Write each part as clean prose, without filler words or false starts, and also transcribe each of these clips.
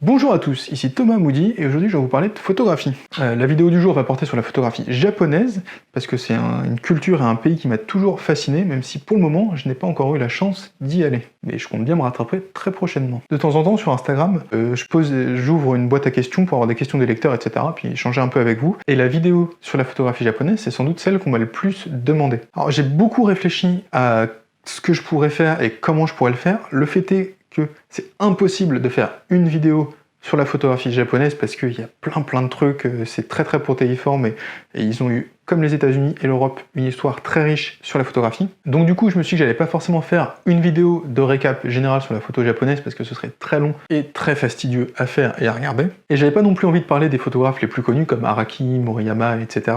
Bonjour à tous, ici Thomas Moody et aujourd'hui je vais vous parler de photographie. La vidéo du jour va porter sur la photographie japonaise parce que c'est une culture et un pays qui m'a toujours fasciné, même si pour le moment je n'ai pas encore eu la chance d'y aller. Mais je compte bien me rattraper très prochainement. De temps en temps sur Instagram, j'ouvre une boîte à questions pour avoir des questions des lecteurs, etc. puis échanger un peu avec vous. Et la vidéo sur la photographie japonaise, c'est sans doute celle qu'on m'a le plus demandé. Alors j'ai beaucoup réfléchi à ce que je pourrais faire et comment je pourrais le faire. Le fait est que c'est impossible de faire une vidéo sur la photographie japonaise parce qu'il y a plein de trucs, c'est très protéiforme et ils ont eu, comme les États-Unis et l'Europe, une histoire très riche sur la photographie. Donc du coup, je me suis dit que j'allais pas forcément faire une vidéo de récap général sur la photo japonaise parce que ce serait très long et très fastidieux à faire et à regarder. Et j'avais pas non plus envie de parler des photographes les plus connus comme Araki, Moriyama, etc.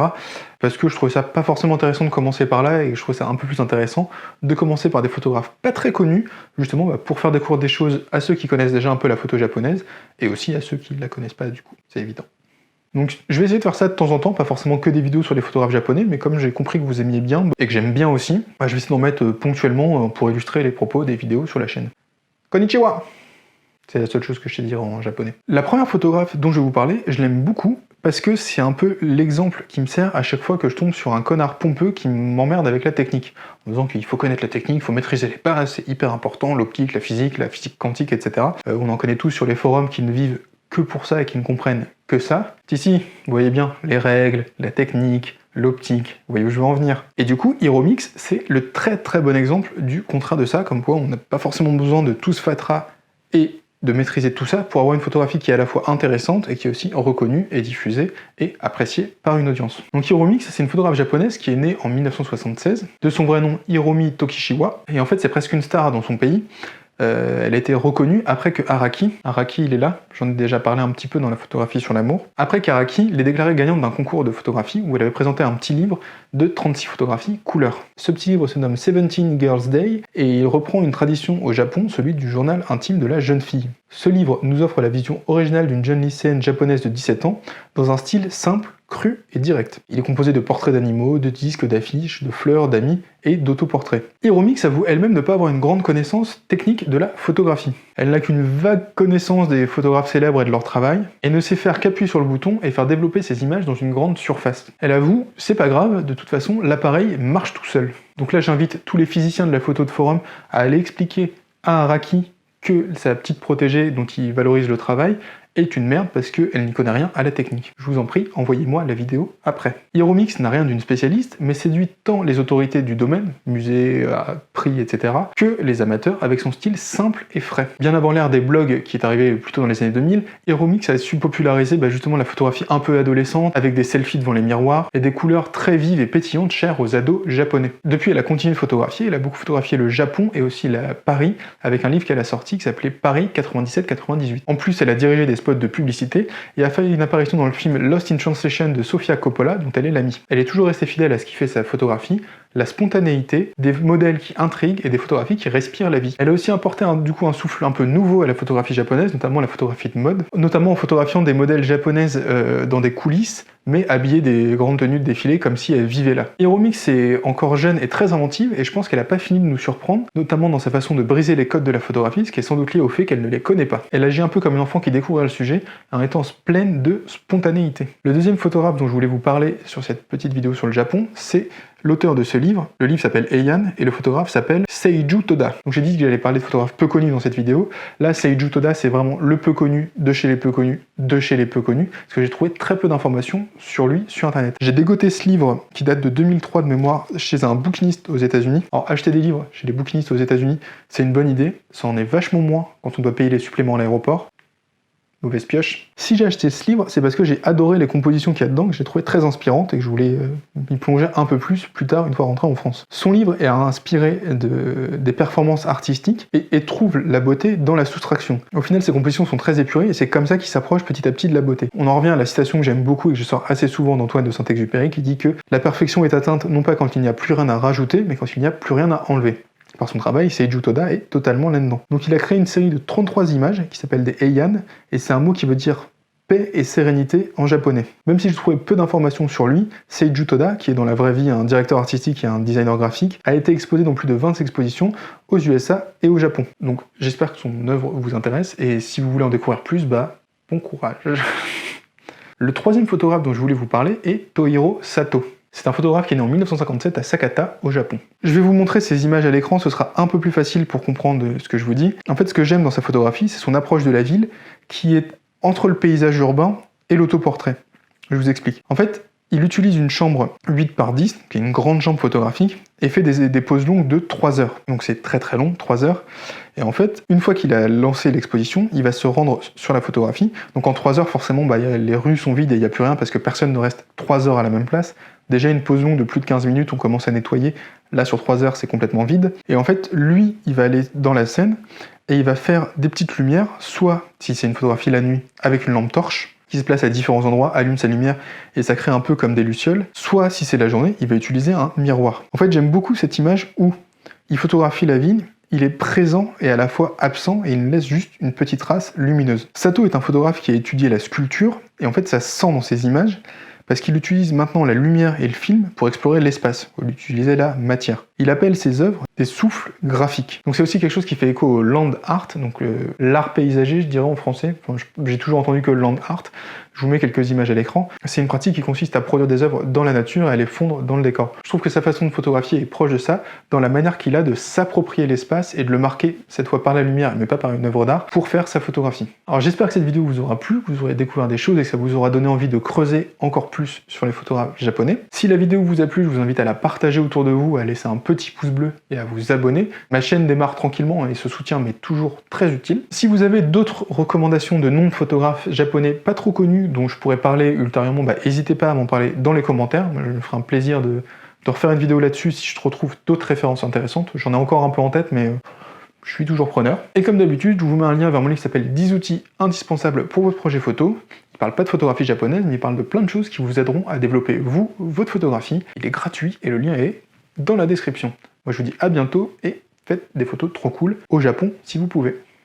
parce que je trouvais ça pas forcément intéressant de commencer par là et je trouvais ça un peu plus intéressant de commencer par des photographes pas très connus, justement pour faire découvrir des choses à ceux qui connaissent déjà un peu la photo japonaise et aussi à ceux qui la connaissent pas du coup, c'est évident. Donc je vais essayer de faire ça de temps en temps, pas forcément que des vidéos sur les photographes japonais, mais comme j'ai compris que vous aimiez bien, et que j'aime bien aussi, je vais essayer d'en mettre ponctuellement pour illustrer les propos des vidéos sur la chaîne. Konnichiwa! C'est la seule chose que je sais dire en japonais. La première photographe dont je vais vous parler, je l'aime beaucoup, parce que c'est un peu l'exemple qui me sert à chaque fois que je tombe sur un connard pompeux qui m'emmerde avec la technique. En disant qu'il faut connaître la technique, il faut maîtriser les bases, c'est hyper important, l'optique, la physique quantique, etc. On en connaît tous sur les forums qui ne vivent que pour ça et qui ne comprennent que ça. Ici, vous voyez bien, les règles, la technique, l'optique, vous voyez où je veux en venir. Et du coup, HeroMix, c'est le très bon exemple du contraire de ça, comme quoi on n'a pas forcément besoin de tout ce fatras et de maîtriser tout ça pour avoir une photographie qui est à la fois intéressante et qui est aussi reconnue et diffusée et appréciée par une audience. Donc HeroMix, c'est une photographe japonaise qui est née en 1976, de son vrai nom Hiromi Tokishiwa, et en fait c'est presque une star dans son pays. Elle a été reconnue après que Araki il est là, j'en ai déjà parlé un petit peu dans la photographie sur l'amour, après qu'Araki l'ait déclarée gagnante d'un concours de photographie où elle avait présenté un petit livre de 36 photographies couleur. Ce petit livre se nomme 17 Girls Day et il reprend une tradition au Japon, celui du journal intime de la jeune fille. Ce livre nous offre la vision originale d'une jeune lycéenne japonaise de 17 ans dans un style simple, cru et direct. Il est composé de portraits d'animaux, de disques, d'affiches, de fleurs, d'amis et d'autoportraits. HeroMix avoue elle-même ne pas avoir une grande connaissance technique de la photographie. Elle n'a qu'une vague connaissance des photographes célèbres et de leur travail, et ne sait faire qu'appuyer sur le bouton et faire développer ses images dans une grande surface. Elle avoue, c'est pas grave, de toute façon, l'appareil marche tout seul. Donc là j'invite tous les physiciens de la photo de forum à aller expliquer à Araki que sa petite protégée dont il valorise le travail est une merde parce qu'elle n'y connaît rien à la technique. Je vous en prie, envoyez-moi la vidéo après. HeroMix n'a rien d'une spécialiste, mais séduit tant les autorités du domaine, musées, prix, etc., que les amateurs avec son style simple et frais. Bien avant l'ère des blogs qui est arrivé plutôt dans les années 2000, HeroMix a su populariser justement la photographie un peu adolescente, avec des selfies devant les miroirs, et des couleurs très vives et pétillantes chères aux ados japonais. Depuis, elle a continué de photographier, elle a beaucoup photographié le Japon et aussi Paris, avec un livre qu'elle a sorti qui s'appelait Paris 97-98. En plus, elle a dirigé des spots de publicité et a fait une apparition dans le film Lost in Translation de Sofia Coppola, dont elle est l'amie. Elle est toujours restée fidèle à ce qui fait sa photographie, la spontanéité, des modèles qui intriguent et des photographies qui respirent la vie. Elle a aussi apporté un souffle un peu nouveau à la photographie japonaise, notamment la photographie de mode, notamment en photographiant des modèles japonaises dans des coulisses, mais habillées des grandes tenues de défilé comme si elle vivait là. HeroMix est encore jeune et très inventive, et je pense qu'elle n'a pas fini de nous surprendre, notamment dans sa façon de briser les codes de la photographie, ce qui est sans doute lié au fait qu'elle ne les connaît pas. Elle agit un peu comme une enfant qui découvre le sujet, en étant pleine de spontanéité. Le deuxième photographe dont je voulais vous parler sur cette petite vidéo sur le Japon, c'est l'auteur de ce livre. Le livre s'appelle Heian et le photographe s'appelle Seiju Toda. Donc j'ai dit que j'allais parler de photographes peu connus dans cette vidéo. Là, Seiju Toda, c'est vraiment le peu connu de chez les peu connus, de chez les peu connus, parce que j'ai trouvé très peu d'informations sur lui sur internet. J'ai dégoté ce livre qui date de 2003 de mémoire chez un bouquiniste aux États-Unis. Alors acheter des livres chez les bouquinistes aux États-Unis, c'est une bonne idée, ça en est vachement moins quand on doit payer les suppléments à l'aéroport. Mauvaise pioche. Si j'ai acheté ce livre, c'est parce que j'ai adoré les compositions qu'il y a dedans, que j'ai trouvé très inspirantes et que je voulais y plonger un peu plus tard, une fois rentré en France. Son livre est inspiré des performances artistiques et trouve la beauté dans la soustraction. Au final, ses compositions sont très épurées et c'est comme ça qu'il s'approche petit à petit de la beauté. On en revient à la citation que j'aime beaucoup et que je sors assez souvent d'Antoine de Saint-Exupéry qui dit que la perfection est atteinte non pas quand il n'y a plus rien à rajouter, mais quand il n'y a plus rien à enlever. Par son travail, Seiju Toda est totalement là-dedans. Donc il a créé une série de 33 images qui s'appelle des Heian, et c'est un mot qui veut dire paix et sérénité en japonais. Même si je trouvais peu d'informations sur lui, Seiju Toda, qui est dans la vraie vie un directeur artistique et un designer graphique, a été exposé dans plus de 20 expositions aux USA et au Japon. Donc j'espère que son œuvre vous intéresse, et si vous voulez en découvrir plus, bon courage. Le troisième photographe dont je voulais vous parler est Tohiro Sato. C'est un photographe qui est né en 1957 à Sakata, au Japon. Je vais vous montrer ces images à l'écran, ce sera un peu plus facile pour comprendre ce que je vous dis. En fait, ce que j'aime dans sa photographie, c'est son approche de la ville, qui est entre le paysage urbain et l'autoportrait. Je vous explique. En fait, il utilise une chambre 8 par 10, qui est une grande chambre photographique, et fait des poses longues de 3 heures. Donc c'est très très long, 3 heures. Et en fait, une fois qu'il a lancé l'exposition, il va se rendre sur la photographie. Donc en 3 heures, forcément, les rues sont vides et il n'y a plus rien parce que personne ne reste 3 heures à la même place. Déjà une pose longue de plus de 15 minutes, on commence à nettoyer. Là, sur 3 heures, c'est complètement vide. Et en fait, lui, il va aller dans la scène et il va faire des petites lumières, soit, si c'est une photographie la nuit, avec une lampe torche, qui se place à différents endroits, allume sa lumière et ça crée un peu comme des lucioles. Soit, si c'est la journée, il va utiliser un miroir. En fait, j'aime beaucoup cette image où il photographie la ville, il est présent et à la fois absent et il laisse juste une petite trace lumineuse. Sato est un photographe qui a étudié la sculpture et en fait, ça se sent dans ses images parce qu'il utilise maintenant la lumière et le film pour explorer l'espace, au lieu d'utiliser la matière. Il appelle ses œuvres des souffles graphiques. Donc c'est aussi quelque chose qui fait écho au land art, donc l'art paysager, je dirais en français. Enfin, j'ai toujours entendu que land art. Je vous mets quelques images à l'écran. C'est une pratique qui consiste à produire des œuvres dans la nature et à les fondre dans le décor. Je trouve que sa façon de photographier est proche de ça, dans la manière qu'il a de s'approprier l'espace et de le marquer, cette fois par la lumière, mais pas par une œuvre d'art, pour faire sa photographie. Alors j'espère que cette vidéo vous aura plu, que vous aurez découvert des choses et que ça vous aura donné envie de creuser encore plus sur les photographes japonais. Si la vidéo vous a plu, je vous invite à la partager autour de vous, à laisser un petit pouce bleu et à vous abonner. Ma chaîne démarre tranquillement et ce soutien m'est toujours très utile. Si vous avez d'autres recommandations de noms de photographes japonais pas trop connus dont je pourrais parler ultérieurement, n'hésitez pas à m'en parler dans les commentaires. Je me ferai un plaisir de refaire une vidéo là-dessus si je retrouve d'autres références intéressantes. J'en ai encore un peu en tête, mais je suis toujours preneur. Et comme d'habitude, je vous mets un lien vers mon livre qui s'appelle 10 outils indispensables pour votre projet photo. Il parle pas de photographie japonaise, mais il parle de plein de choses qui vous aideront à développer, vous, votre photographie. Il est gratuit et le lien est dans la description. Moi je vous dis à bientôt et faites des photos trop cool au Japon si vous pouvez.